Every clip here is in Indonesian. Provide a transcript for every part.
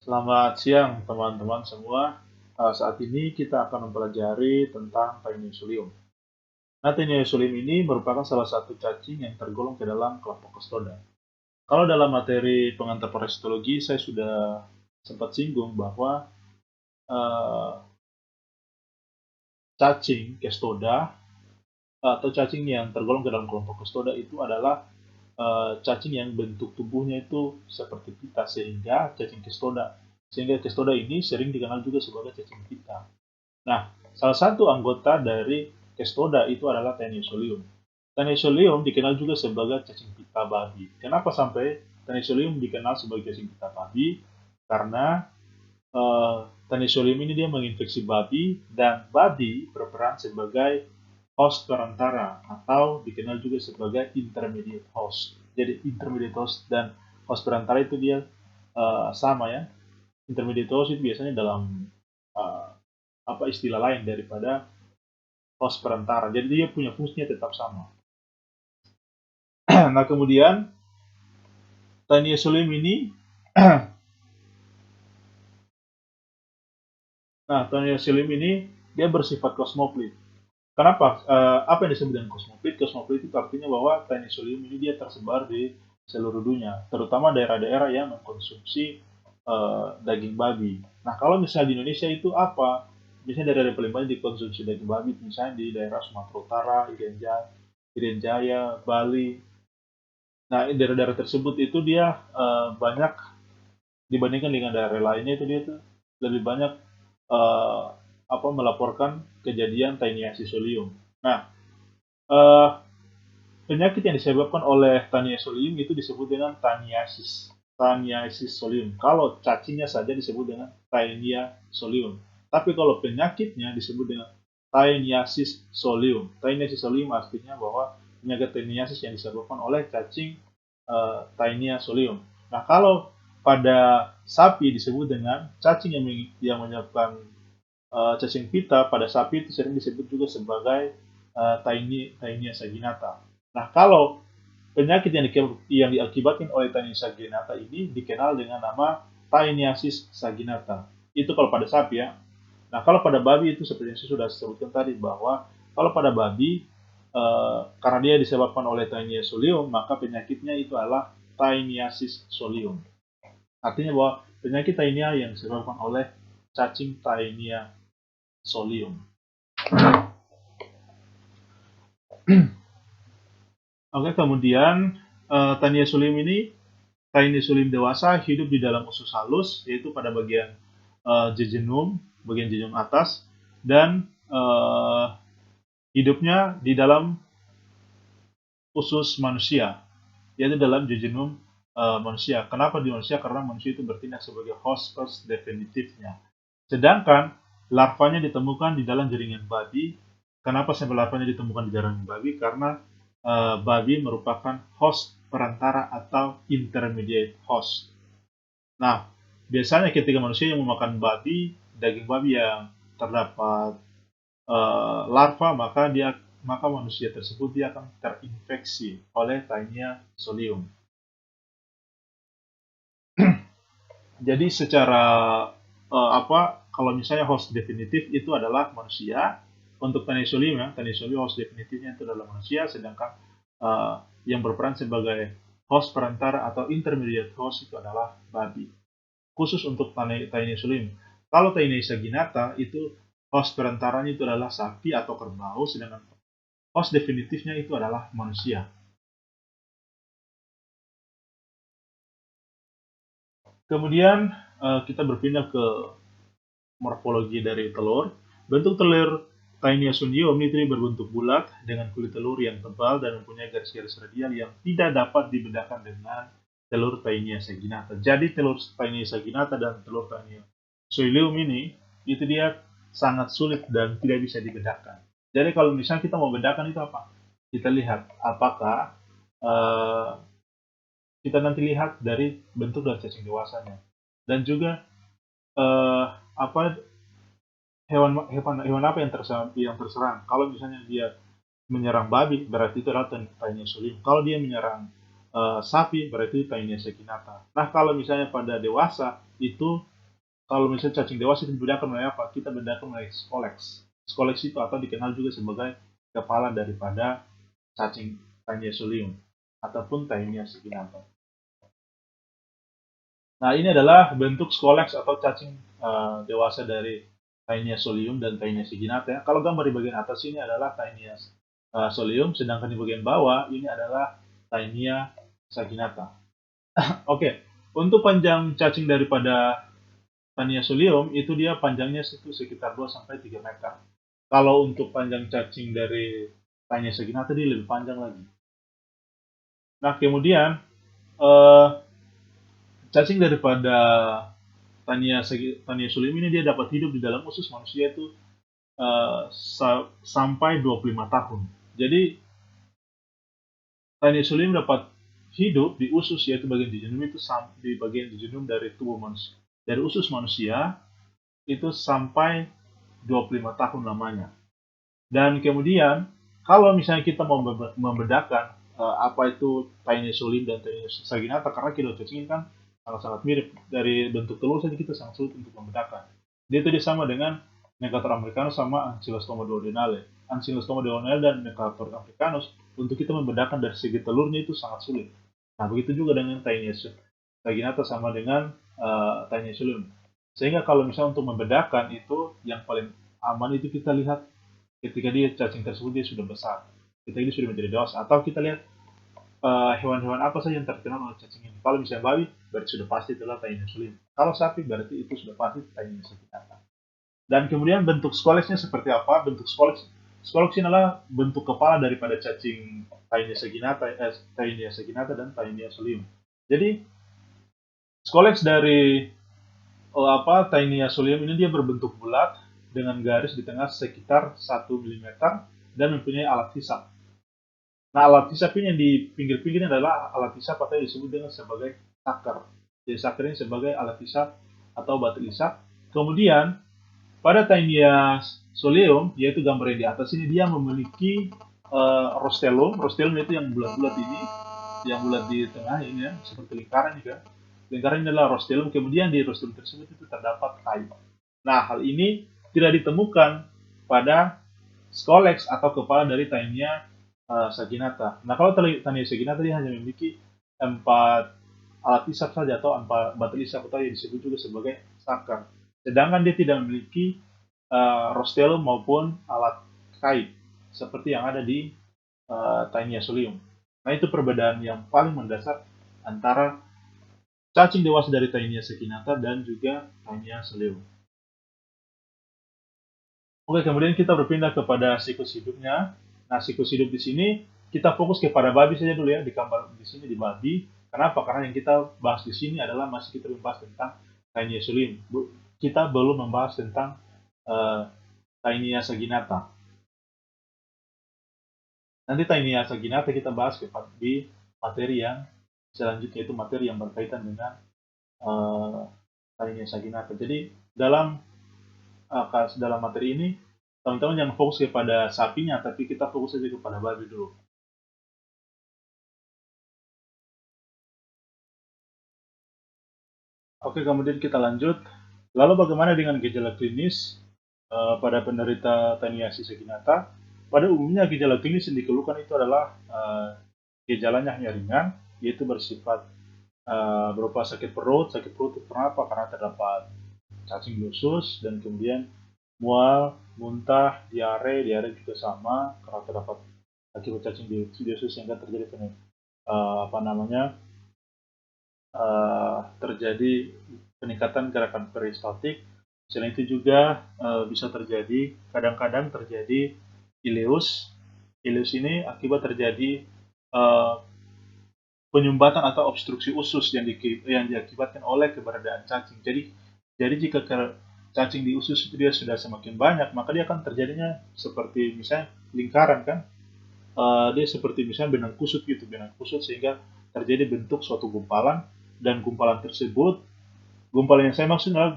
Selamat siang teman-teman semua. Saat ini kita akan mempelajari tentang Taeniusolium. Nah, Taeniusolium ini merupakan salah satu cacing yang tergolong ke dalam kelompok Cestoda. Kalau dalam materi pengantar parasitologi, saya sudah sempat singgung bahwa uh, cacing Cestoda atau cacing yang tergolong ke dalam kelompok Cestoda itu adalah cacing yang bentuk tubuhnya itu seperti pita, sehingga cacing Cestoda. Sehingga Cestoda ini sering dikenal juga sebagai cacing pita. Nah, salah satu anggota dari Cestoda itu adalah Taeniusolium. Taeniusolium dikenal juga sebagai cacing pita babi. Kenapa sampai Taeniusolium dikenal sebagai cacing pita babi? Karena Taeniusolium ini dia menginfeksi babi dan babi berperan sebagai host perantara atau dikenal juga sebagai intermediate host. Jadi intermediate host dan host perantara itu dia sama ya. Intermediate host itu biasanya dalam uh, apa istilah lain daripada host perantara. Jadi dia punya fungsinya tetap sama. Nah, kemudian Taeniusolium ini Taeniusolium ini dia bersifat kosmoplit. Kenapa? Apa yang disebut dengan kosmoplit? Kosmoplit itu artinya bahwa Taeniusolium ini dia tersebar di seluruh dunia, terutama daerah-daerah yang mengkonsumsi daging babi. Nah, kalau misalnya di Indonesia itu apa? Misalnya daerah yang paling banyak dikonsumsi daging babi, misalnya di daerah Sumatera Utara, Irian Jaya, Bali. Nah, daerah-daerah tersebut itu dia banyak dibandingkan dengan daerah lainnya itu dia tuh lebih banyak eh, apa melaporkan kejadian Taeniasis solium. Nah, eh, penyakit yang disebabkan oleh Tania solium itu disebut dengan Taniasis solium. Kalau cacingnya saja disebut dengan Taenia solium. Tapi kalau penyakitnya disebut dengan Taeniasis solium. Taeniasis solium artinya bahwa penyakit Taeniasis yang disebabkan oleh cacing Taenia solium. Nah, kalau pada sapi disebut dengan cacing yang menyebabkan cacing pita, pada sapi itu sering disebut juga sebagai Taenia saginata. Nah, kalau penyakit yang diakibatkan oleh Taenia saginata ini dikenal dengan nama Taeniasis saginata. Itu kalau pada sapi ya. Nah, kalau pada babi itu seperti yang saya sudah sebutkan tadi bahwa kalau pada babi karena dia disebabkan oleh Taenia solium, maka penyakitnya itu adalah Taeniasis solium. Artinya bahwa penyakit Taenia yang disebabkan oleh cacing Taenia solium. Oke, kemudian Taenia solium ini, Taenia solium dewasa hidup di dalam usus halus, yaitu pada bagian jejunum, bagian jejunum atas, dan hidupnya di dalam usus manusia, yaitu dalam jejunum manusia. Kenapa di manusia? Karena manusia itu bertindak sebagai host definitifnya. Sedangkan larvanya ditemukan di dalam jaringan babi. Kenapa sampai larvanya ditemukan di jaringan babi? Karena babi merupakan host perantara atau intermediate host. Nah, biasanya ketika manusia yang memakan babi, daging babi yang terdapat larva, maka manusia tersebut dia akan terinfeksi oleh Taenia solium. Jadi secara kalau misalnya host definitif itu adalah manusia, untuk Taeniusolium ya, Taeniusolium host definitifnya itu adalah manusia, sedangkan yang berperan sebagai host perantara atau intermediate host itu adalah babi. Khusus untuk Taeniusolium. Kalau Taenia saginata itu host perantaranya itu adalah sapi atau kerbau, sedangkan host definitifnya itu adalah manusia. Kemudian kita berpindah ke morfologi dari telur. Bentuk telur Taeniusolium itu berbentuk bulat dengan kulit telur yang tebal dan mempunyai garis-garis radial yang tidak dapat dibedakan dengan telur Taenia saginata. Jadi telur Taenia saginata dan telur Taeniusolium ini itu dia sangat sulit dan tidak bisa dibedakan. Jadi kalau misalnya kita mau bedakan itu apa? Kita lihat apakah kita nanti lihat dari bentuk dan cacing dewasanya. Dan juga apa hewan apa yang terserang. Kalau misalnya dia menyerang babi, berarti itu adalah Taeniusolium. Kalau dia menyerang sapi, berarti Taenia saginata. Nah, kalau misalnya pada dewasa itu kalau misalnya cacing dewasa itu dibedakan melalui apa? Kita bedakan melalui scolex. Scolex itu atau dikenal juga sebagai kepala daripada cacing Taenia solium ataupun Taenia saginata. Nah, ini adalah bentuk scolex atau cacing dewasa dari Taenia solium dan Taenia saginata. Ya. Kalau gambar di bagian atas ini adalah Taenia solium, sedangkan di bagian bawah ini adalah Taenia saginata. Oke, untuk panjang cacing daripada Taenia solium itu dia panjangnya itu sekitar 2 sampai 3 meter. Kalau untuk panjang cacing dari Taenia saginata dia lebih panjang lagi. Nah, kemudian eh, cacing daripada Taenia solium ini dia dapat hidup di dalam usus manusia itu sampai 25 tahun. Jadi Taenia solium dapat hidup di usus yaitu bagian jejunum itu di bagian jejunum dari tubuh manusia. Dari usus manusia itu sampai 25 tahun lamanya. Dan kemudian kalau misalnya kita mau membedakan apa itu Taenia solium dan Taenia saginata, karena kedua cacing ini kan sangat-sangat mirip, dari bentuk telur saja kita sangat sulit untuk membedakan. Dia itu sama dengan Necator americanus sama Ancylostoma duodenale. Ancylostoma duodenale dan Necator americanus untuk kita membedakan dari segi telurnya itu sangat sulit. Nah, begitu juga dengan Taenia saginata sama dengan Taenia solium. Sehingga kalau misalnya untuk membedakan itu yang paling aman itu kita lihat ketika dia cacing tersebut dia sudah besar, kita ini sudah menjadi dewasa, atau kita lihat hewan-hewan apa saja yang terkenal oleh cacing ini. Kalau misalnya babi, berarti sudah pasti adalah Taenia solium. Kalau sapi, berarti itu sudah pasti Taenia saginata. Dan kemudian bentuk skolexnya seperti apa? Bentuk scolex ini adalah bentuk kepala daripada cacing Taenia saginata dan Taenia solium. Jadi scolex dari Taenia solium ini dia berbentuk bulat dengan garis di tengah sekitar 1 mm dan mempunyai alat hisap. Nah, alat hisap ini yang di pinggir-pinggirnya adalah alat hisap atau disebut dengan sebagai saker. Jadi saker ini sebagai alat hisap atau batu hisap. Kemudian pada Taenia solium, yaitu gambar yang di atas ini, dia memiliki rostellum. Rostellum itu yang bulat-bulat ini, yang bulat di tengah ini ya, seperti lingkaran juga. Lingkaran ini adalah rostellum. Kemudian di rostellum tersebut itu terdapat kayu. Nah, hal ini tidak ditemukan pada scolex atau kepala dari Taenia saginata. Nah, kalau Taenia saginata dia hanya memiliki 4 alat hisap saja atau 4 batu hisap atau yang disebut juga sebagai saker. Sedangkan dia tidak memiliki rostellum maupun alat kait seperti yang ada di Taenia solium. Nah, itu perbedaan yang paling mendasar antara cacing dewasa dari Taenia saginata dan juga Taenia solium. Oke, kemudian kita berpindah kepada siklus hidupnya. Nah, siklus hidup di sini kita fokus kepada babi saja dulu ya, di gambar di sini di babi. Kenapa? Karena yang kita bahas di sini adalah masih kita membahas tentang Taenia solium. Kita belum membahas tentang Taenia saginata. Nanti Taenia saginata kita bahas di materi yang selanjutnya, itu materi yang berkaitan dengan Taenia saginata. Jadi dalam materi ini teman-teman jangan fokus kepada sapinya, tapi kita fokus saja kepada babi dulu. Oke, kemudian kita lanjut. Lalu bagaimana dengan gejala klinis pada penderita Taenia saginata? Pada umumnya gejala klinis yang dikeluhkan itu adalah gejalanya hanya ringan, yaitu bersifat berupa sakit perut itu kenapa? Karena terdapat cacing di usus, dan kemudian mual, muntah, diare juga sama karena terdapat akibat cacing di usus sehingga terjadi terjadi peningkatan gerakan peristaltik. Selain itu juga bisa terjadi, kadang-kadang terjadi ileus. Ileus ini akibat terjadi penyumbatan atau obstruksi usus yang diakibatkan oleh keberadaan cacing. Jadi jika cacing di usus itu dia sudah semakin banyak, maka dia akan terjadinya seperti misalnya lingkaran kan, dia seperti misalnya benang kusut gitu, benang kusut, sehingga terjadi bentuk suatu gumpalan, dan gumpalan tersebut, gumpalan yang saya maksud adalah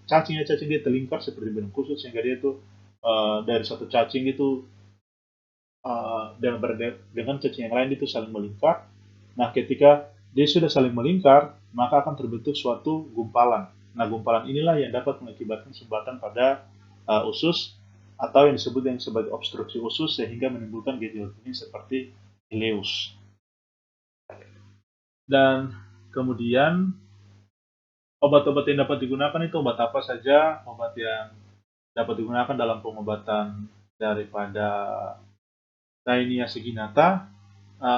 cacing dia terlingkar seperti benang kusut, sehingga dia itu dari satu cacing itu dengan cacing yang lain itu saling melingkar. Nah, ketika dia sudah saling melingkar, maka akan terbentuk suatu gumpalan. Nah, gumpalan inilah yang dapat mengakibatkan sumbatan pada usus atau yang disebut yang sebagai obstruksi usus sehingga menimbulkan gejala klinis seperti ileus. Dan kemudian obat-obat yang dapat digunakan itu obat apa saja? Obat yang dapat digunakan dalam pengobatan daripada Taenia saginata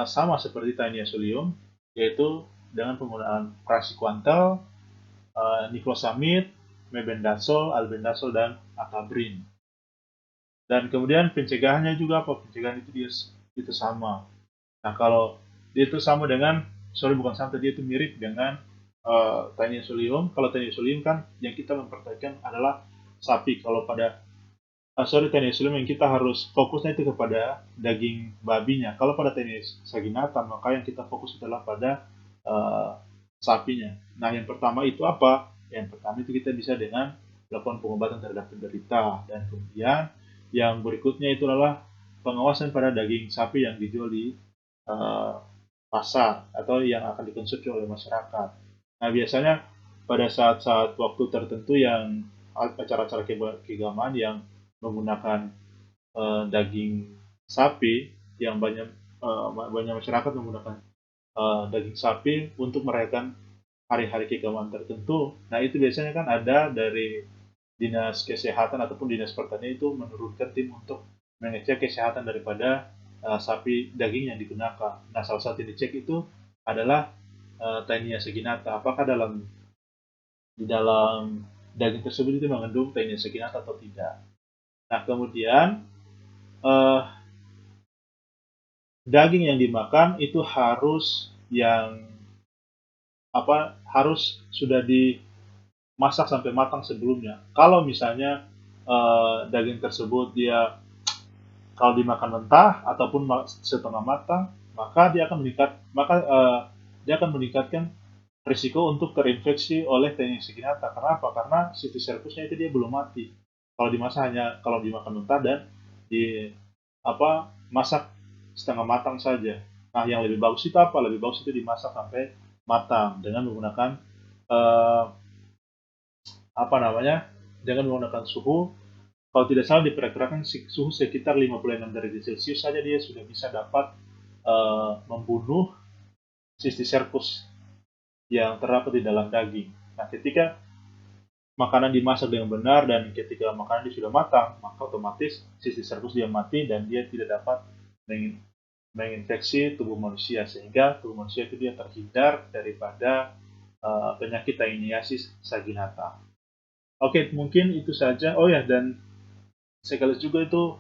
sama seperti Taenia solium, yaitu dengan penggunaan praziquantel, niclosamid, mebendazole, albendazole, dan acabrin. Dan kemudian pencegahannya juga apa? Pencegahan itu sama. Nah, kalau dia itu sama dengan, bukan sama, dia itu mirip dengan Taenia solium. Kalau Taenia solium kan yang kita memperhatikan adalah sapi. Kalau pada Taenia solium yang kita harus fokusnya itu kepada daging babinya. Kalau pada Taenia saginata, maka yang kita fokus adalah pada sapinya. Nah, yang pertama itu apa? Yang pertama itu kita bisa dengan melakukan pengobatan terhadap penderita, dan kemudian yang berikutnya itu adalah pengawasan pada daging sapi yang dijual di pasar atau yang akan dikonsumsi oleh masyarakat. Nah, biasanya pada saat-saat waktu tertentu yang acara-acara keagamaan yang menggunakan daging sapi, yang banyak masyarakat menggunakan daging sapi untuk merayakan hari-hari keagamaan tertentu. Nah, itu biasanya kan ada dari dinas kesehatan ataupun dinas pertanian itu menurunkan tim untuk mengecek kesehatan daripada sapi daging yang digunakan. Nah, salah satu yang dicek itu adalah Taenia saginata. Apakah di dalam daging tersebut itu mengandung Taenia saginata atau tidak. Nah, kemudian daging yang dimakan itu harus harus sudah dimasak sampai matang sebelumnya. Kalau misalnya daging tersebut kalau dimakan mentah ataupun setengah matang, maka dia akan meningkatkan risiko untuk terinfeksi oleh Taenia saginata. Kenapa? Karena Cysticercusnya itu dia belum mati. Kalau dimakan mentah dan masak setengah matang saja. Nah, yang lebih bagus itu apa? Lebih bagus itu dimasak sampai matang dengan menggunakan dengan menggunakan suhu, kalau tidak salah diperkirakan suhu sekitar 56 derajat Celcius saja dia sudah bisa dapat membunuh Cysticercus yang terdapat di dalam daging. Nah, ketika makanan dimasak dengan benar dan ketika makanan sudah matang, maka otomatis Cysticercus dia mati dan dia tidak dapat menginfeksi tubuh manusia, sehingga tubuh manusia itu dia terhindar daripada penyakit Taeniasis saginata. Oke, mungkin itu saja. Oh ya, dan sekaligus juga itu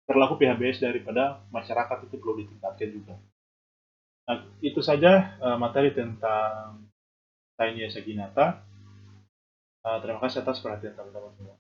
perilaku PHBS daripada masyarakat itu perlu ditingkatkan juga. Nah, itu saja materi tentang Taenia saginata. Terima kasih atas perhatian teman-teman semua.